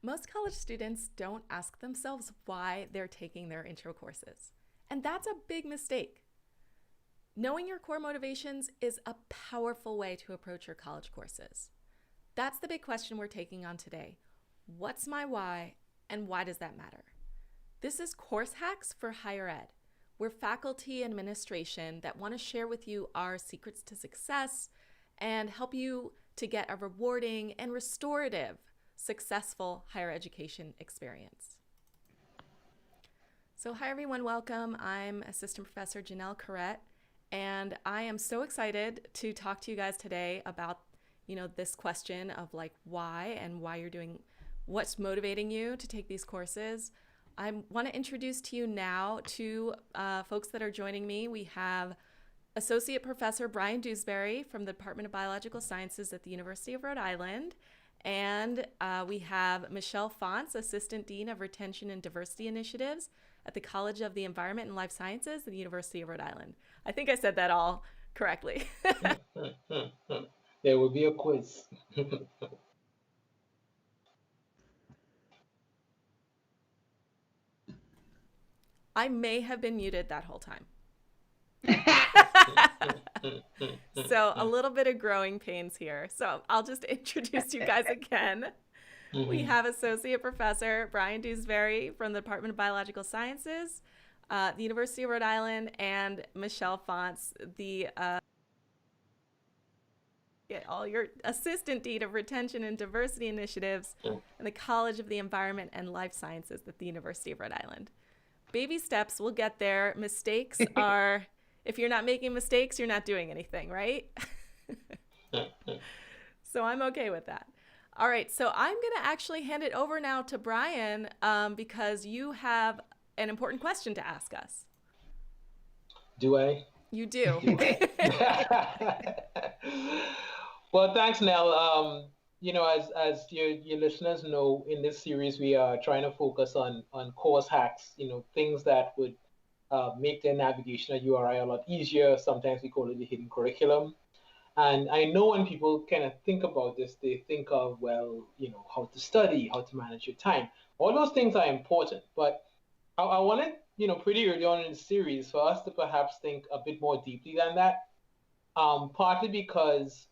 Most college students don't ask themselves why they're taking their intro courses. And that's a big mistake. Knowing your core motivations is a powerful way to approach your college courses. That's the big question we're taking on today. What's my why, and why does that matter? This is Course Hacks for Higher Ed. We're faculty and administration that want to share with you our secrets to success and help you to get a rewarding and restorative, successful higher education experience. So hi everyone, welcome. I'm Assistant Professor Janelle Corrett, and I am so excited to talk to you guys today about, this question of why and why you're doing, what's motivating you to take these courses. I want to introduce to you now two folks that are joining me. We have Associate Professor Brian Dewsbury from the Department of Biological Sciences at the University of Rhode Island. And we have Michelle Fonts, Assistant Dean of Retention and Diversity Initiatives at the College of the Environment and Life Sciences at the University of Rhode Island. I think I said that all correctly. There will be a quiz. I may have been muted that whole time. So a little bit of growing pains here. So I'll just introduce you guys again. We have Associate Professor Brian Dewsbury from the Department of Biological Sciences, the University of Rhode Island, and Michelle Fonts, the your Assistant Dean of Retention and Diversity Initiatives in the College of the Environment and Life Sciences at the University of Rhode Island. Baby steps, we'll get there. Mistakes are, if you're not making mistakes, you're not doing anything, right? So I'm okay with that. All right, so I'm going to actually hand it over now to Brian because you have an important question to ask us. Do I? You do. Well, thanks, Nell. As your listeners know, in this series we are trying to focus on course hacks. Things that would make their navigation at URI a lot easier. Sometimes we call it the hidden curriculum. And I know when people kind of think about this, they think of, how to study, how to manage your time. All those things are important, but I wanted, pretty early on in the series for us to perhaps think a bit more deeply than that. Partly because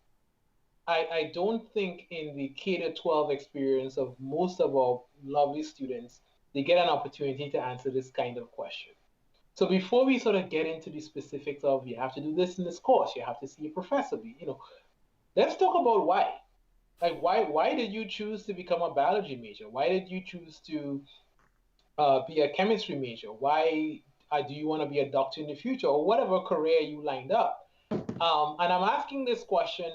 I don't think in the K-12 experience of most of our lovely students, they get an opportunity to answer this kind of question. So before we sort of get into the specifics of you have to do this in this course, you have to see a professor, let's talk about why. Why did you choose to become a biology major? Why did you choose to be a chemistry major? Why do you want to be a doctor in the future, or whatever career you lined up? And I'm asking this question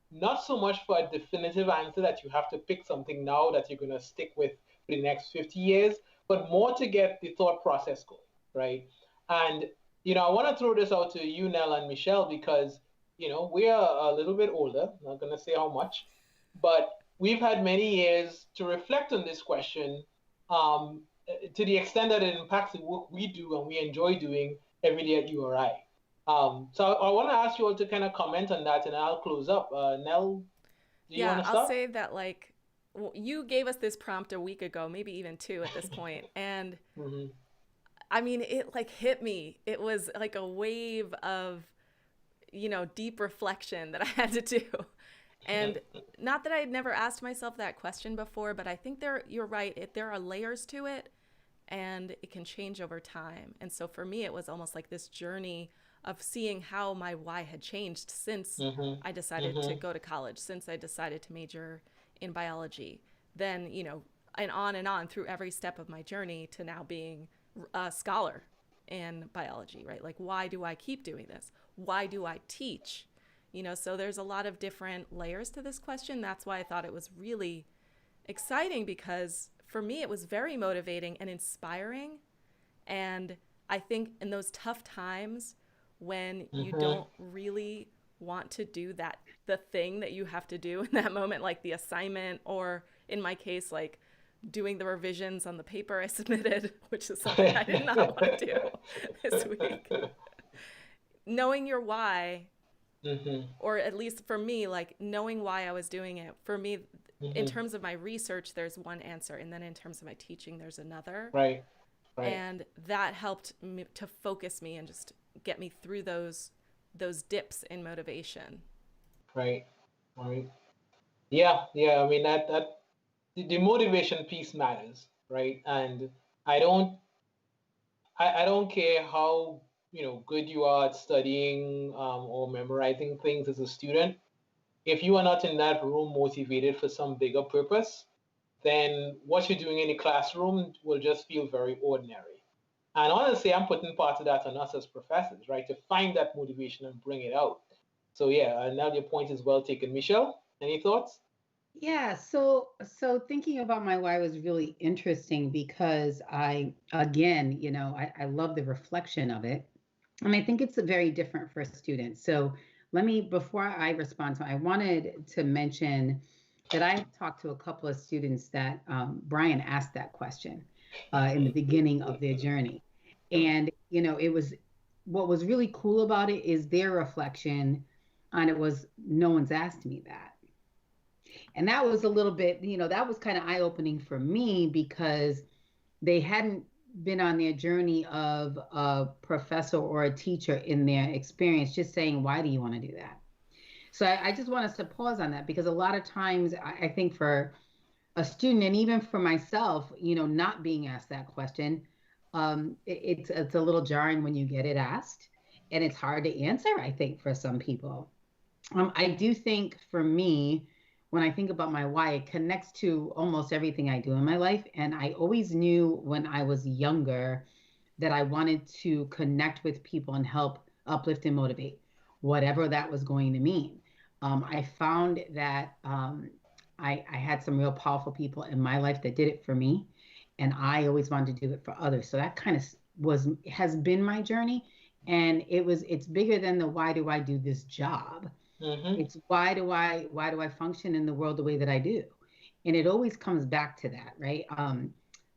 not so much for a definitive answer that you have to pick something now that you're going to stick with for the next 50 years, but more to get the thought process going, right? And, I want to throw this out to you, Nell and Michelle, because, we are a little bit older, I'm not going to say how much, but we've had many years to reflect on this question to the extent that it impacts the work we do and we enjoy doing every day at URI. So I want to ask you all to kind of comment on that, and I'll close up. Nell, do you want to start? I'll say that you gave us this prompt a week ago, maybe even two at this point, and I mean, it hit me. It was like a wave of, deep reflection that I had to do. And not that I had never asked myself that question before, but I think you're right. There are layers to it, and it can change over time. And so for me, it was almost like this journey of seeing how my why had changed since I decided to go to college, since I decided to major in biology. Then, and on through every step of my journey to now being a scholar in biology, right? Why do I keep doing this? Why do I teach? So there's a lot of different layers to this question. That's why I thought it was really exciting, because for me, it was very motivating and inspiring. And I think in those tough times when you don't really want to do the thing that you have to do in that moment, like the assignment, or in my case, doing the revisions on the paper I submitted, which is something I did not want to do this week. Knowing your why, or at least for me, knowing why I was doing it, for me, in Hmm. terms of my research, there's one answer, and then in terms of my teaching, there's another. Right. Right. And that helped me to focus me and just get me through those dips in motivation. Right. Right. Yeah. Yeah. I mean that the motivation piece matters, right? And I don't I don't care how good you are at studying or memorizing things as a student. If you are not in that room motivated for some bigger purpose, then what you're doing in the classroom will just feel very ordinary. And honestly, I'm putting part of that on us as professors, right? To find that motivation and bring it out. So yeah, and now your point is well taken. Michelle, any thoughts? Yeah, so thinking about my why was really interesting because I again, I love the reflection of it. And I think it's a very different for students. So let me, before I respond to, I wanted to mention that I talked to a couple of students that Brian asked that question in the beginning of their journey. And, it was what was really cool about it is their reflection on it was no one's asked me that. And that was a little bit, that was kind of eye opening for me because they hadn't been on their journey of a professor or a teacher in their experience, just saying, why do you want to do that? So I just want us to pause on that because a lot of times I think for a student and even for myself, not being asked that question, it's a little jarring when you get it asked, and it's hard to answer. I think for some people, I do think for me, when I think about my why, it connects to almost everything I do in my life. And I always knew when I was younger that I wanted to connect with people and help uplift and motivate, whatever that was going to mean. I found that I had some real powerful people in my life that did it for me, and I always wanted to do it for others. So that kind of has been my journey, and it's bigger than the why do I do this job. Mm-hmm. It's why do I function in the world the way that I do? And it always comes back to that, right?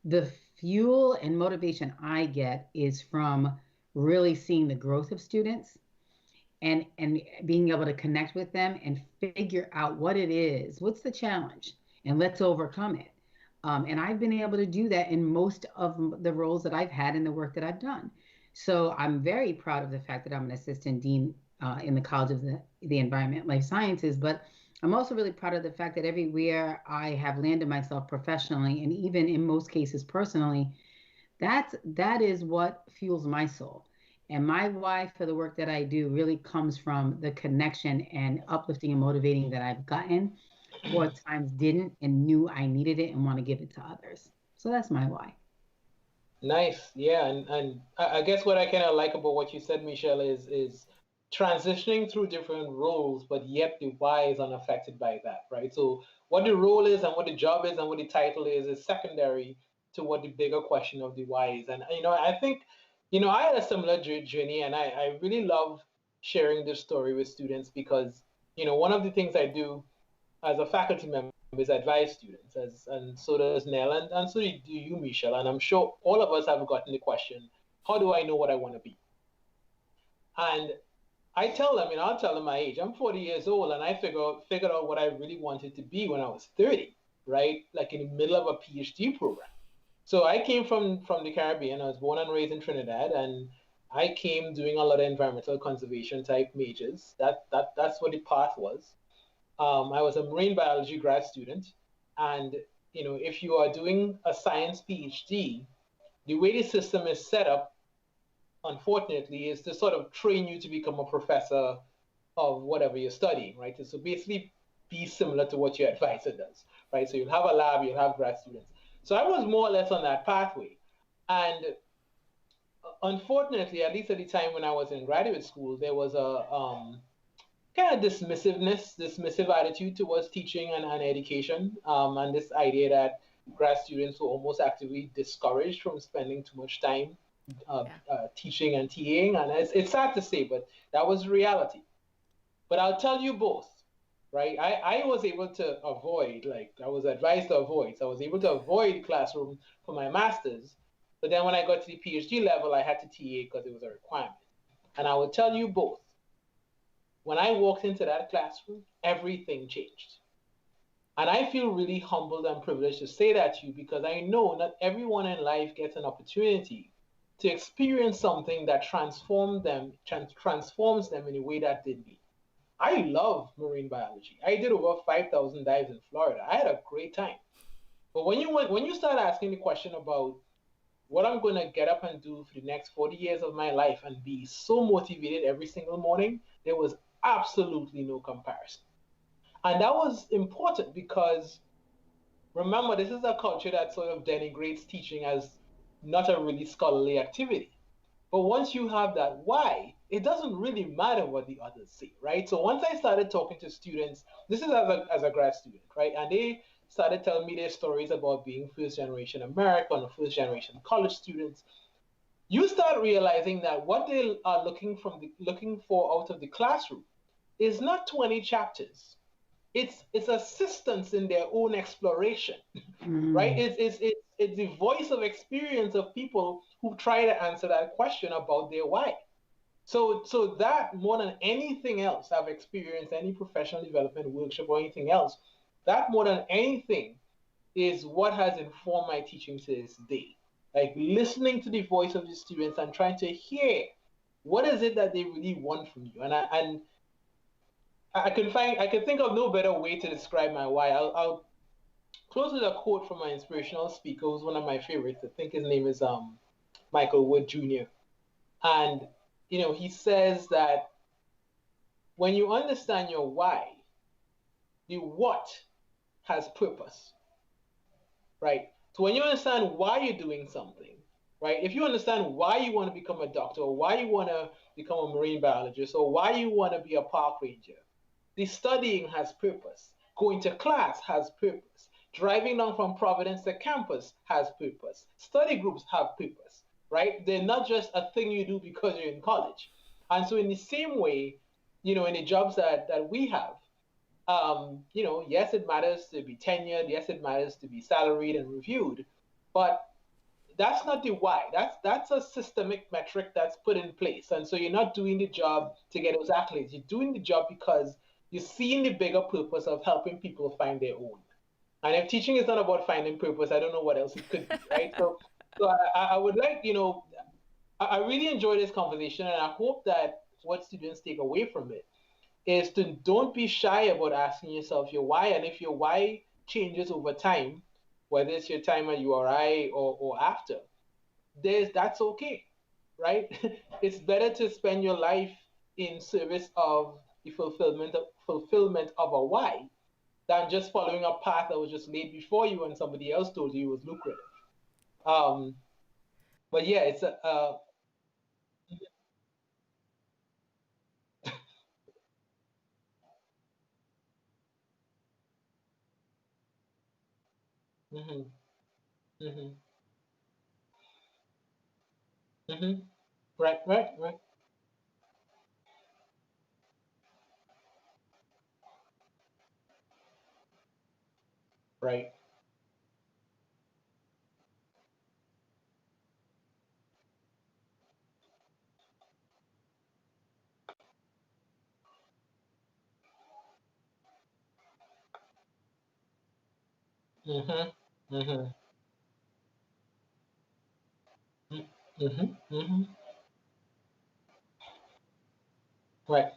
The fuel and motivation I get is from really seeing the growth of students and being able to connect with them and figure out what it is, what's the challenge, and let's overcome it. And I've been able to do that in most of the roles that I've had in the work that I've done. So I'm very proud of the fact that I'm an assistant dean in the College of the Environment and Life Sciences, but I'm also really proud of the fact that everywhere I have landed myself professionally and even in most cases personally, that is what fuels my soul. And my why for the work that I do really comes from the connection and uplifting and motivating that I've gotten, or at times didn't and knew I needed it and want to give it to others. So that's my why. Nice. Yeah, and I guess what I kind of like about what you said, Michelle, is transitioning through different roles, but yet the why is unaffected by that, right? So what the role is and what the job is and what the title is secondary to what the bigger question of the why is. And I think, I had a similar journey, and I really love sharing this story with students because, one of the things I do as a faculty member is advise students, and so does Nell, and so do you, Michelle. And I'm sure all of us have gotten the question, how do I know what I want to be? And I tell them, I'll tell them my age. I'm 40 years old, and I figured out what I really wanted to be when I was 30, right? Like in the middle of a PhD program. So I came from the Caribbean. I was born and raised in Trinidad, and I came doing a lot of environmental conservation type majors. That's what the path was. I was a marine biology grad student, and if you are doing a science PhD, the way the system is set up, unfortunately, is to sort of train you to become a professor of whatever you're studying, right? So basically, be similar to what your advisor does, right? So you'll have a lab, you'll have grad students. So I was more or less on that pathway, and unfortunately, at least at the time when I was in graduate school, there was a kind of dismissive attitude towards teaching and education, and this idea that grad students were almost actively discouraged from spending too much time Yeah. teaching and TAing. And it's sad to say, but that was reality. But I'll tell you both, right? I was able to avoid, like I was advised to avoid, so I was able to avoid classroom for my master's. But then when I got to the PhD level, I had to TA because it was a requirement. And I will tell you both, when I walked into that classroom, everything changed. And I feel really humbled and privileged to say that to you because I know not everyone in life gets an opportunity to experience something that transforms them in a way that did me. I love marine biology. I did over 5,000 dives in Florida. I had a great time. But when you start asking the question about what I'm going to get up and do for the next 40 years of my life and be so motivated every single morning, there was absolutely no comparison. And that was important because remember, this is a culture that sort of denigrates teaching as not a really scholarly activity. But once you have that why, it doesn't really matter what the others say, right? So once I started talking to students, this is as a grad student, right? And they started telling me their stories about being first generation American or first generation college students. You start realizing that what they are looking for out of the classroom is not 20 chapters. It's assistance in their own exploration, right? Mm. It's the voice of experience of people who try to answer that question about their why. So that more than anything else I've experienced, any professional development workshop or anything else, that more than anything is what has informed my teaching to this day. Like listening to the voice of the students and trying to hear what is it that they really want from you. And I can think of no better way to describe my why. I'll close with a quote from my inspirational speaker, who's one of my favorites. I think his name is Michael Wood Jr. And he says that when you understand your why, the what has purpose, right? So when you understand why you're doing something, right? If you understand why you want to become a doctor, or why you want to become a marine biologist, or why you want to be a park ranger, the studying has purpose. Going to class has purpose. Driving down from Providence to campus has purpose. Study groups have purpose, right? They're not just a thing you do because you're in college. And so in the same way, in the jobs that we have, yes, it matters to be tenured. Yes, it matters to be salaried and reviewed, but that's not the why. That's a systemic metric that's put in place. And so you're not doing the job to get those accolades. You're doing the job because you're seeing the bigger purpose of helping people find their own. And if teaching is not about finding purpose, I don't know what else it could be, right? So I would like, I really enjoy this conversation, and I hope that what students take away from it is to don't be shy about asking yourself your why. And if your why changes over time, whether it's your time at URI or after, that's okay, right? It's better to spend your life in service of the fulfillment of a why than just following a path that was just laid before you and somebody else told you was lucrative. Um, but yeah, it's a mm-hmm, mm-hmm, mm-hmm. Right, right, right, right. Mm-hmm, mm-hmm, mm-hmm, mm-hmm. Right.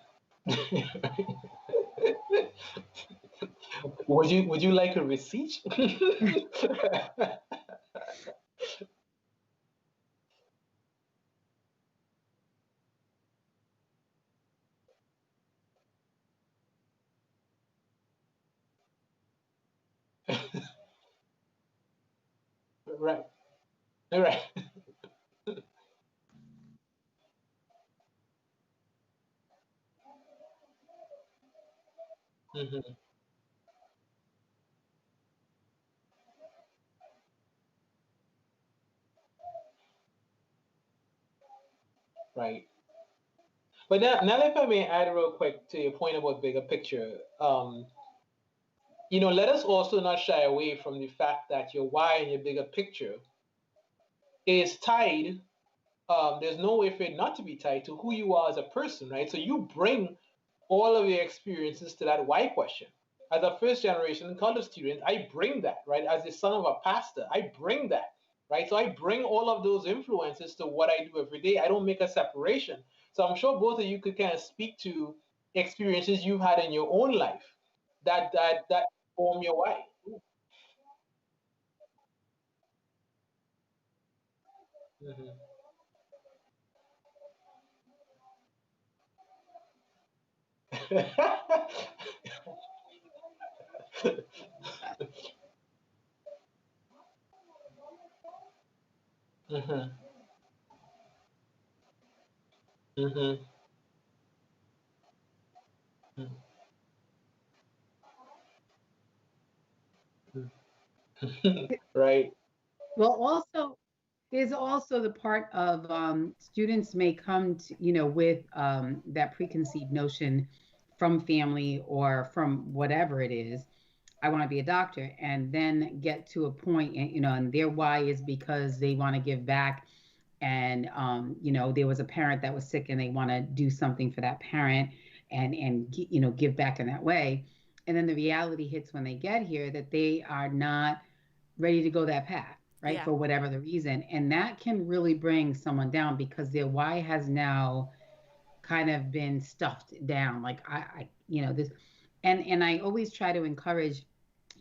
Would you like a receipt? Right. Right. Hmm. Right. But now, if I may add real quick to your point about bigger picture, let us also not shy away from the fact that your why and your bigger picture is tied. There's no way for it not to be tied to who you are as a person, right? So you bring all of your experiences to that why question. as a first generation college student, I bring that, right? As the son of a pastor, I bring that, right? So I bring all of those influences to what I do every day. I don't make a separation. So I'm sure both of you could kind of speak to experiences you've had in your own life that form your why. Mhm. Mhm. Mhm. Mhm. Right. Well, also, there's also the part of students may come to, with that preconceived notion from family or from whatever it is. I want to be a doctor, and then get to a point, and and their why is because they want to give back, and there was a parent that was sick, and they want to do something for that parent, and give back in that way. And then the reality hits when they get here that they are not ready to go that path, right? Yeah. For whatever the reason. And that can really bring someone down because their why has now kind of been stuffed down. Like this, and I always try to encourage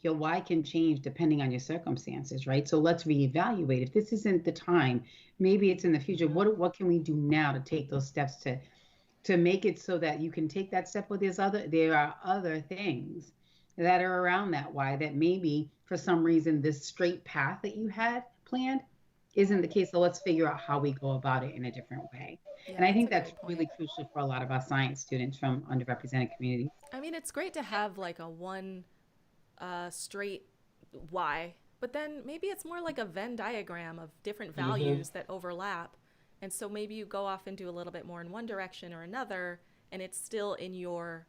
your why can change depending on your circumstances, right? So let's reevaluate. If this isn't the time, maybe it's in the future. Mhm. What can we do now to take those steps to make it so that you can take that step? Where there are other things that are around that why, that maybe for some reason this straight path that you had planned isn't the case. So let's figure out how we go about it in a different way. Yeah, And I that's think a that's great point. really crucial for a lot of our science students from underrepresented communities. I mean, it's great to have like a one straight why, but then maybe it's more like a Venn diagram of different Mhm. values that overlap. And so maybe you go off and do a little bit more in one direction or another, and it's still in your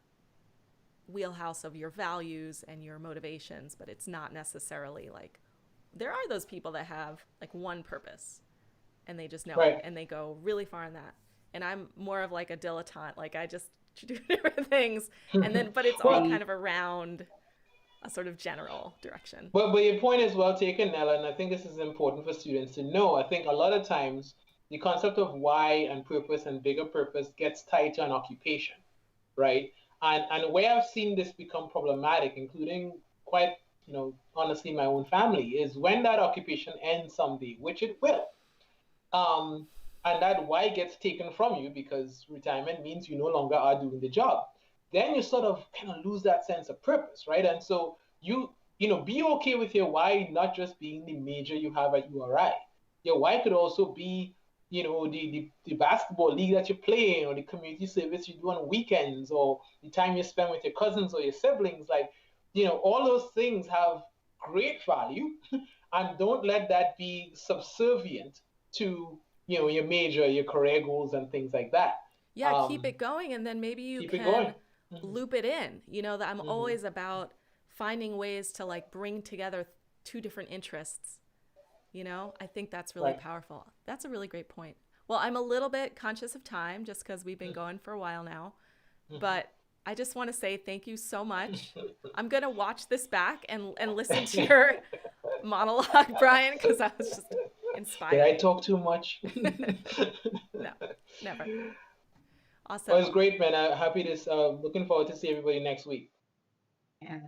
wheelhouse of your values and your motivations, but it's not necessarily like there are those people that have like one purpose and they just know it Right. and they go really far in that. And I'm more of like a dilettante, like I just do different things and then but it's all Well, kind of around a sort of general direction. but your point is well taken, Nella, and I think this is important for students to know. I think a lot of times the concept of why and purpose and bigger purpose gets tied to an occupation, right? And where I've seen this become problematic, including quite, honestly, my own family, is when that occupation ends someday, which it will. Um, and that why gets taken from you because retirement means you no longer are doing the job. Then you sort of kind of lose that sense of purpose, right? And so be okay with your why not just being the major you have at URI. Your why could also be, the basketball league that you play in, or the community service you do on weekends, or the time you spend with your cousins or your siblings. Like, all those things have great value, and don't let that be subservient to your major, your career goals, and things like that. Yeah, keep Um, it going and then maybe you keep it going. can Hmm. loop it in. You know, that I'm Hmm. always about finding ways to like bring together two different interests. You know, I think that's really Right. powerful. That's a really great point. Well, I'm a little bit conscious of time just because we've been going for a while now, but I just want to say thank you so much. I'm going to watch this back and listen to your monologue, Brian, because I was just Did I inspired. talk too much? No, never. Well, Awesome. it's great, man. I'm happy to. Looking forward to see everybody next week. Yes.